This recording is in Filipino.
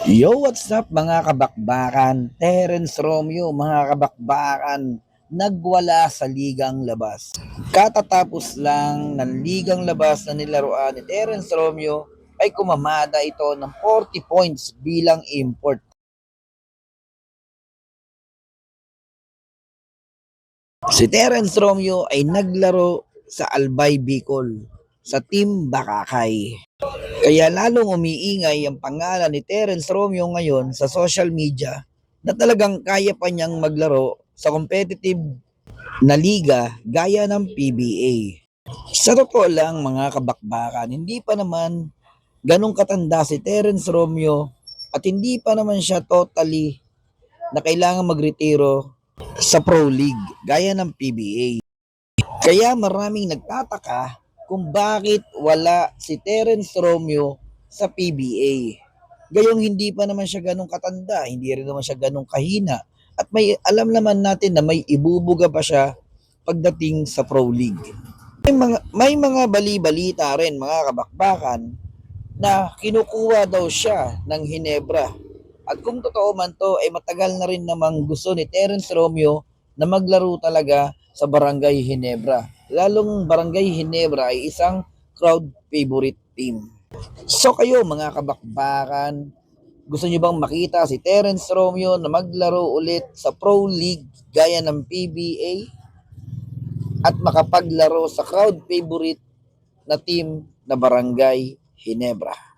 Yo, what's up mga kabakbakan? Terence Romeo, mga kabakbakan, nagwala sa ligang labas. Katatapos lang ng ligang labas na nilaruan ni Terence Romeo ay kumamada ito ng 40 points bilang import. Si Terence Romeo ay naglaro sa Albay Bicol sa Team Bakakay. Kaya lalong umiingay ang pangalan ni Terence Romeo ngayon sa social media na talagang kaya pa niyang maglaro sa competitive na liga gaya ng PBA. Sa totoo lang mga kabakbakan, hindi pa naman ganong katanda si Terence Romeo at hindi pa naman siya totally na kailangan magretiro sa Pro League gaya ng PBA. Kaya maraming nagtataka kung bakit wala si Terence Romeo sa PBA. Gayong hindi pa naman siya ganong katanda, hindi rin naman siya ganong kahina. At may alam naman natin na may ibubuga pa siya pagdating sa Pro League. May mga bali-balita rin mga kabakbakan na kinukuha daw siya ng Hinebra. At kung totoo man to, ay matagal na rin namang gusto ni Terence Romeo na maglaro talaga sa Barangay Hinebra. Lalong Barangay Hinebra ay isang crowd favorite team. So kayo mga kabakbakan, gusto niyo bang makita si Terence Romeo na maglaro ulit sa Pro League gaya ng PBA at makapaglaro sa crowd favorite na team na Barangay Hinebra?